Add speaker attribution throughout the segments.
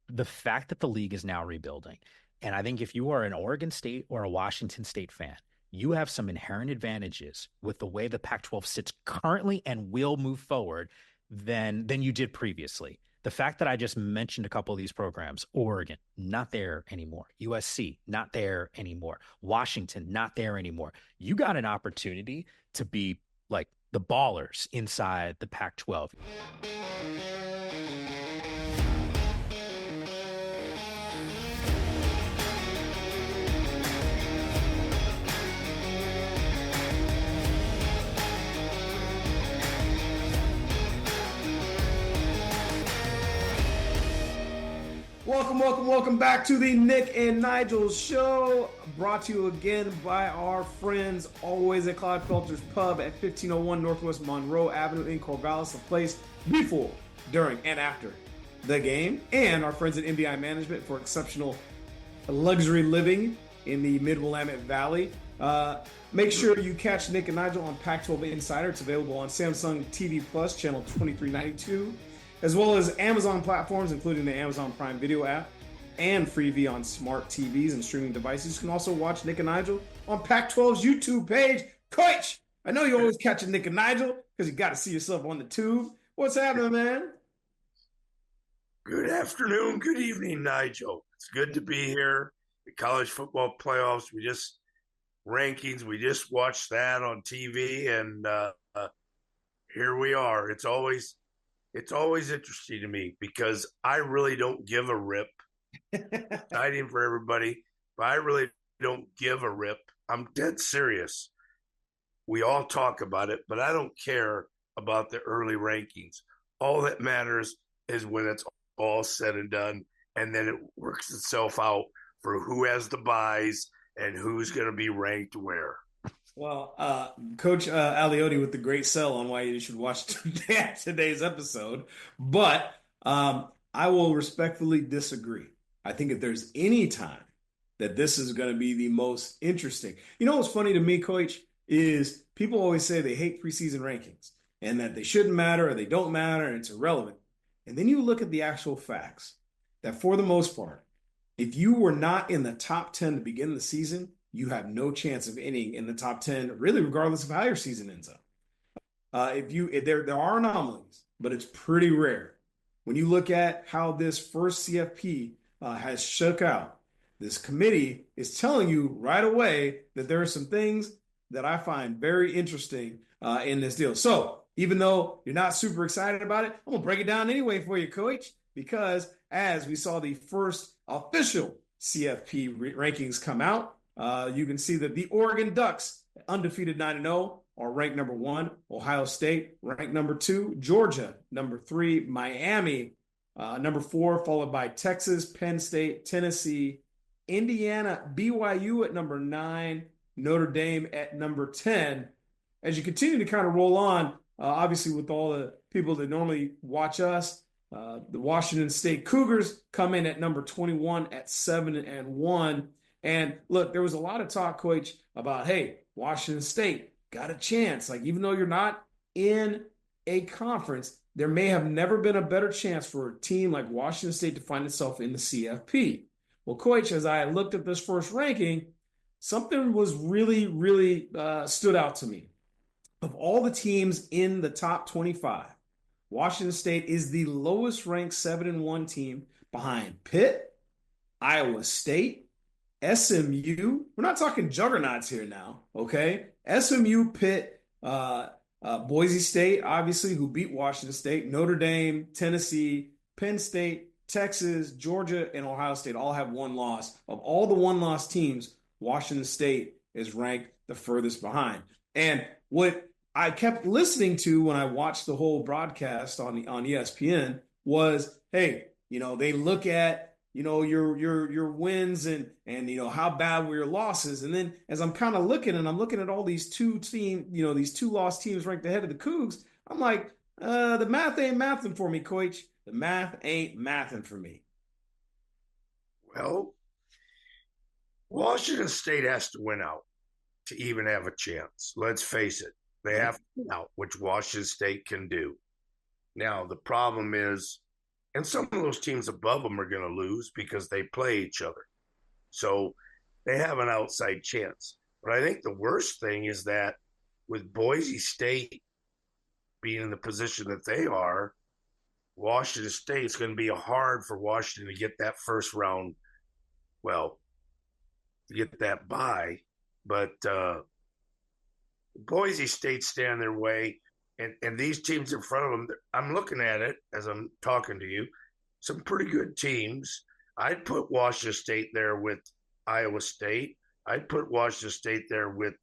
Speaker 1: the fact that the league is now rebuilding, and I think if you are an Oregon State or a Washington State fan, you have some inherent advantages with the way the Pac-12 sits currently and will move forward than you did previously. The fact that I just mentioned a couple of these programs, Oregon, not there anymore. USC, not there anymore. Washington, not there anymore. You got an opportunity to be like the ballers inside the Pac-12.
Speaker 2: Welcome back to the Nick and Nigel Show, brought to you again by our friends always at Clodfelter's Pub at 1501 Northwest Monroe Avenue in Corvallis, the place before, during, and after the game, and our friends at MBI Management for exceptional luxury living in the Mid-Willamette Valley. Make sure you catch Nick and Nigel on Pac-12 Insider. It's available on Samsung TV Plus, channel 2392. As well as Amazon platforms, including the Amazon Prime Video app and Freevee on smart TVs and streaming devices. You can also watch Nick and Nigel on Pac-12's YouTube page. Coach, I know you always catching Nick and Nigel because you got to see yourself on the tube. What's happening, man?
Speaker 3: Good afternoon, good evening, Nigel. It's good to be here. The college football playoffs, we just watched that on TV, and here we are. It's always interesting to me because I really don't give a rip. Exciting for everybody, but I really don't give a rip. I'm dead serious. We all talk about it, but I don't care about the early rankings. All that matters is when it's all said and done, and then it works itself out for who has the buys and who's going to be ranked where.
Speaker 2: Well, Coach Aliotti with the great sell on why you should watch today's episode, but I will respectfully disagree. I think if there's any time that this is going to be the most interesting, what's funny to me, Coach, is people always say they hate preseason rankings and that they shouldn't matter or they don't matter and it's irrelevant. And then you look at the actual facts that for the most part, if you were not in the top 10 to begin the season, you have no chance of ending in the top 10, really, regardless of how your season ends up. There are anomalies, but it's pretty rare. When you look at how this first CFP has shook out, this committee is telling you right away that there are some things that I find very interesting in this deal. So even though you're not super excited about it, I'm going to break it down anyway for you, Coach, because as we saw the first official CFP rankings come out, you can see that the Oregon Ducks, undefeated 9-0, are ranked number 1. Ohio State, ranked number 2. Georgia, number 3. Miami, number 4, followed by Texas, Penn State, Tennessee, Indiana, BYU at number 9, Notre Dame at number 10. As you continue to kind of roll on, obviously with all the people that normally watch us, the Washington State Cougars come in at number 21 at 7-1. And look, there was a lot of talk, Coach, about, hey, Washington State got a chance. Like, even though you're not in a conference, there may have never been a better chance for a team like Washington State to find itself in the CFP. Well, Coach, as I looked at this first ranking, something was really, really stood out to me. Of all the teams in the top 25, Washington State is the lowest ranked 7-1 team behind Pitt, Iowa State, SMU. We're not talking juggernauts here now, okay? SMU, Pitt, Boise State, obviously, who beat Washington State, Notre Dame, Tennessee, Penn State, Texas, Georgia, and Ohio State all have one loss. Of all the one-loss teams, Washington State is ranked the furthest behind. And what I kept listening to when I watched the whole broadcast on ESPN was, hey, they look at your wins and how bad were your losses. And then as I'm kind of looking at all these these 2-loss teams ranked ahead of the Cougs, I'm like, the math ain't mathing for me, Coach. The math ain't mathing for me.
Speaker 3: Well, Washington State has to win out to even have a chance. Let's face it. They have to win out, which Washington State can do. Now, the problem is, And some of those teams above them are going to lose because they play each other. So they have an outside chance. But I think the worst thing is that with Boise State being in the position that they are, Washington State, it's going to be hard for Washington to get that first round, well, to get that bye. But Boise State stand their way. And these teams in front of them, I'm looking at it as I'm talking to you, some pretty good teams. I'd put Washington State there with Iowa State. I'd put Washington State there with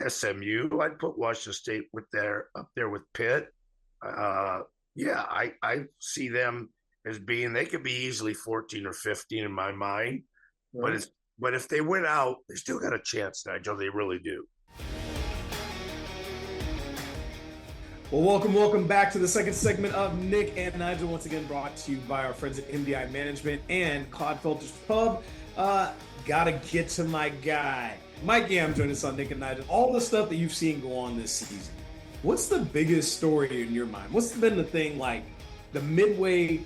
Speaker 3: SMU. I'd put Washington State up there with Pitt. I see them as being, they could be easily 14 or 15 in my mind. Right. But if they win out, they still got a chance, Nigel. They really do.
Speaker 2: Well, welcome back to the second segment of Nick and Nigel, once again brought to you by our friends at MDI Management and Clodfelter's Pub. Gotta get to my guy. Mike Yam joined us on Nick and Nigel. All the stuff that you've seen go on this season. What's the biggest story in your mind? What's been the thing, like the midways,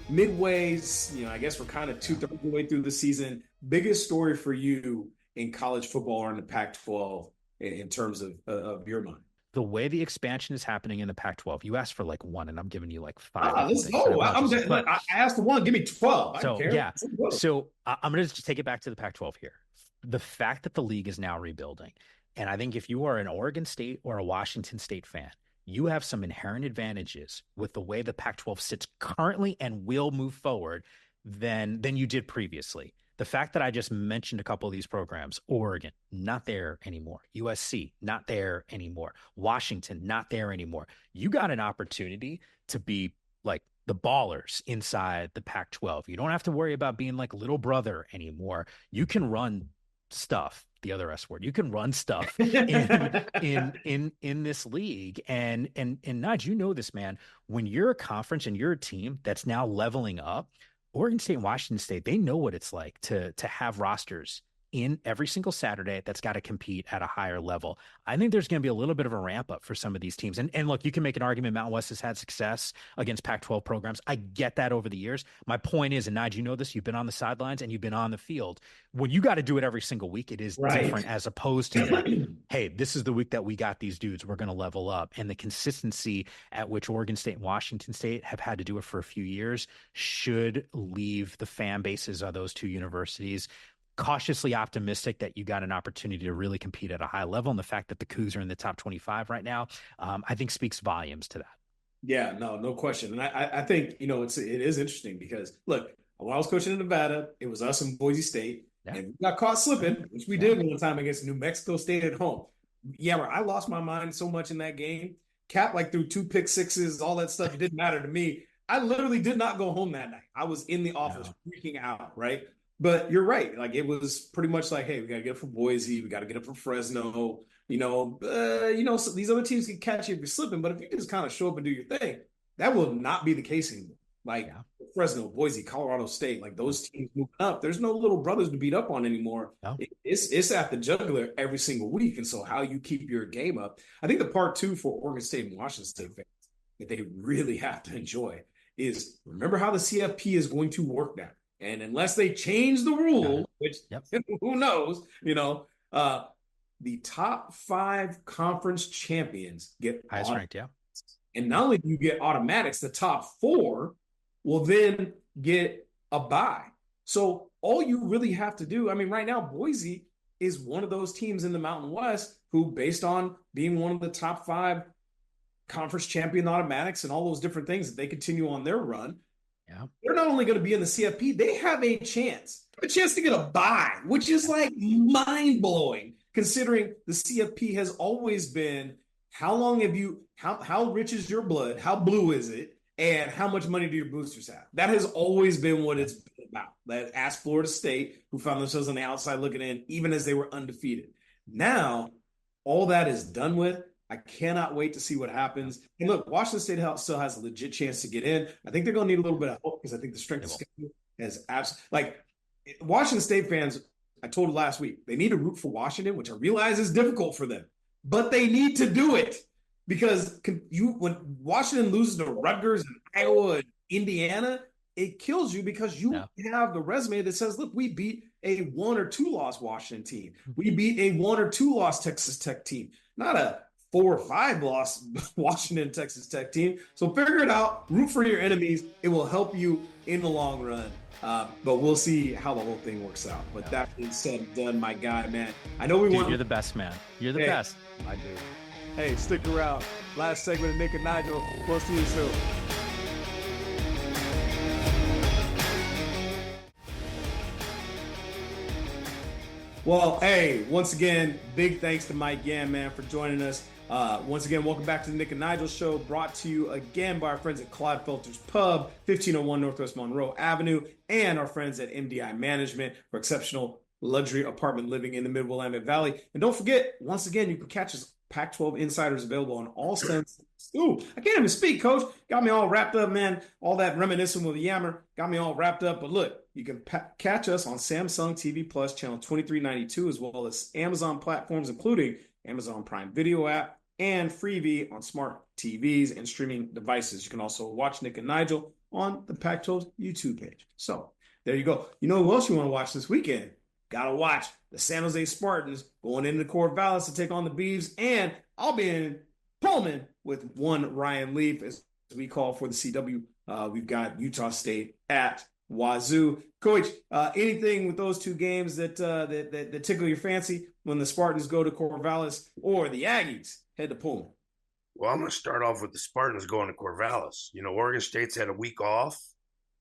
Speaker 2: I guess we're kind of 2/3 of the way through the season. Biggest story for you in college football or in the Pac-12 in terms of your mind?
Speaker 1: The way the expansion is happening in the Pac-12, you asked for like one, and I'm giving you like five.
Speaker 2: Let's go. I asked for one. Give me 12. I don't care.
Speaker 1: Yeah. So I'm going to just take it back to the Pac-12 here. The fact that the league is now rebuilding, and I think if you are an Oregon State or a Washington State fan, you have some inherent advantages with the way the Pac-12 sits currently and will move forward than you did previously. The fact that I just mentioned a couple of these programs, Oregon, not there anymore. USC, not there anymore. Washington, not there anymore. You got an opportunity to be like the ballers inside the Pac-12. You don't have to worry about being like little brother anymore. You can run stuff, the other S word. You can run stuff in this league. And Nige, you know this, man. When you're a conference and you're a team that's now leveling up, Oregon State and Washington State, they know what it's like to have rosters in every single Saturday that's got to compete at a higher level. I think there's going to be a little bit of a ramp up for some of these teams. And look, you can make an argument Mountain West has had success against Pac-12 programs. I get that over the years. My point is, and Nige, you know this, you've been on the sidelines and you've been on the field. When you got to do it every single week, it is different as opposed to like, hey, this is the week that we got these dudes. We're going to level up. And the consistency at which Oregon State and Washington State have had to do it for a few years should leave the fan bases of those two universities cautiously optimistic that you got an opportunity to really compete at a high level. And the fact that the Cougs are in the top 25 right now, I think speaks volumes to that.
Speaker 2: Yeah, no question. And I think, it is interesting because look, when I was coaching in Nevada, it was us and Boise State and we got caught slipping, which we did one time against New Mexico State at home. Yeah, I lost my mind so much in that game. Cap threw 2 pick sixes, all that stuff. It didn't matter to me. I literally did not go home that night. I was in the office freaking out, right? But you're right. Like it was pretty much like, hey, we got to get up from Boise. We got to get up from Fresno. So these other teams can catch you if you're slipping. But if you just kind of show up and do your thing, that will not be the case anymore. Like Fresno, Boise, Colorado State, like those teams move up. There's no little brothers to beat up on anymore. No. It's at the jugular every single week. And so how you keep your game up, I think the part two for Oregon State and Washington State fans that they really have to enjoy is remember how the CFP is going to work now. And unless they change the rule, which who knows, the top 5 conference champions get
Speaker 1: highest ranked,
Speaker 2: And not only do you get automatics, the top 4 will then get a bye. So all you really have to do, right now, Boise is one of those teams in the Mountain West who, based on being one of the top 5 conference champion automatics and all those different things that they continue on their run, they're not only going to be in the CFP, they have a chance to get a bye, which is like mind-blowing considering the CFP has always been how rich is your blood, how blue is it, and how much money do your boosters have? That has always been what it's been about. Ask Florida State, who found themselves on the outside looking in, even as they were undefeated. Now, all that is done with. I cannot wait to see what happens. And look, Washington State still has a legit chance to get in. I think they're going to need a little bit of hope because I think the strength of schedule has absolutely Washington State fans, I told you last week, they need to root for Washington, which I realize is difficult for them, but they need to do it Because when Washington loses to Rutgers and Iowa and Indiana, it kills you because you have the resume that says, look, we beat a 1 or 2 loss Washington team. We beat a 1 or 2 loss Texas Tech team, not a 4 or 5 loss Washington Texas Tech team. So figure it out, root for your enemies. It will help you in the long run. But we'll see how the whole thing works out. But that being said and done, my guy, man. I know
Speaker 1: you're the best, man. You're the best.
Speaker 2: I do. Hey, stick around. Last segment of Nick and Nigel. We'll see you soon. Well, hey, once again, big thanks to Mike Yam, man, for joining us. Once again, welcome back to the Nick and Nigel Show, brought to you again by our friends at Clodfelter's Pub, 1501 Northwest Monroe Avenue, and our friends at MDI Management for exceptional luxury apartment living in the Mid-Willamette Valley. And don't forget, once again, you can catch us Pac-12 Insiders available on all senses. Ooh, I can't even speak, Coach. Got me all wrapped up, man. All that reminiscing with the Yammer got me all wrapped up. But look, you can catch us on Samsung TV Plus, channel 2392, as well as Amazon platforms, including Amazon Prime Video app and Freevee on smart TVs and streaming devices. You can also watch Nick and Nigel on the Pac-12 YouTube page. So there you go. You know who else you want to watch this weekend? Got to watch the San Jose Spartans going into Corvallis to take on the Beavs. And I'll be in Pullman with one Ryan Leaf as we call for the CW. We've got Utah State at Wazoo. Coach, anything with those two games that tickle your fancy when the Spartans go to Corvallis or the Aggies head to Pullman?
Speaker 3: Well, I'm going to start off with the Spartans going to Corvallis. You know, Oregon State's had a week off.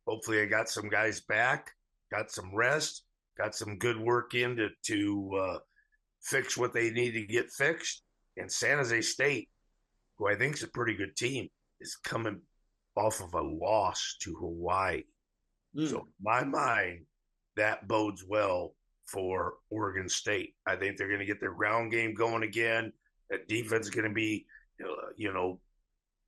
Speaker 3: Hopefully I got some guys back, got some rest. Got some good work in to fix what they need to get fixed. And San Jose State, who I think is a pretty good team, is coming off of a loss to Hawaii. So in my mind, that bodes well for Oregon State. I think they're going to get their ground game going again. That defense is going to be,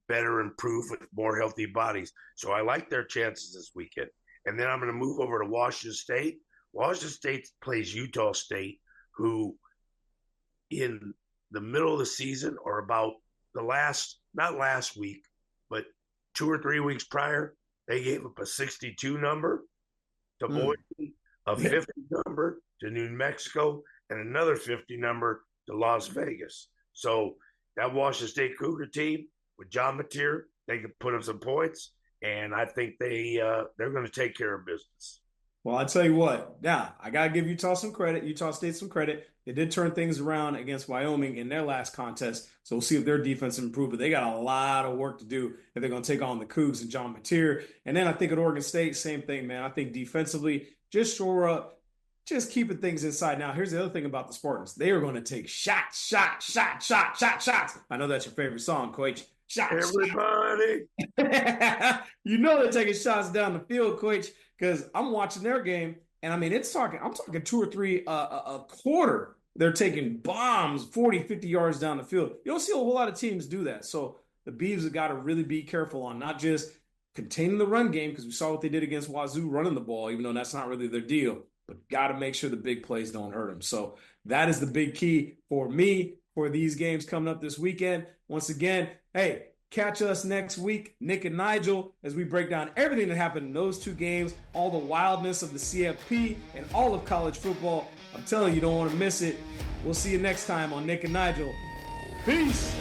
Speaker 3: better improved with more healthy bodies. So I like their chances this weekend. And then I'm going to move over to Washington State. Washington State plays Utah State, who in the middle of the season or about not last week, but 2 or 3 weeks prior, they gave up a 62 number to Boise, a 50 number to New Mexico, and another 50 number to Las Vegas. So that Washington State Cougar team with John Mateer, they could put up some points, and I think they're going to take care of business.
Speaker 2: Well, I tell you what, now I got to give Utah State some credit. They did turn things around against Wyoming in their last contest, so we'll see if their defense improves. But they got a lot of work to do if they're going to take on the Cougs and John Mateer. And then I think at Oregon State, same thing, man. I think defensively, just shore up, just keeping things inside. Now, here's the other thing about the Spartans. They are going to take shots. I know that's your favorite song, Coach. Shots.
Speaker 3: Everybody.
Speaker 2: You know they're taking shots down the field, Coach, because I'm watching their game, and I mean, I'm talking 2 or 3 a quarter. They're taking bombs 40, 50 yards down the field. You don't see a whole lot of teams do that. So the Beavs have got to really be careful on not just containing the run game, because we saw what they did against Wazoo running the ball, even though that's not really their deal, but got to make sure the big plays don't hurt them. So that is the big key for me for these games coming up this weekend. Once again, hey, catch us next week, Nick and Nigel, as we break down everything that happened in those 2 games, all the wildness of the CFP and all of college football. I'm telling you, you don't want to miss it. We'll see you next time on Nick and Nigel. Peace.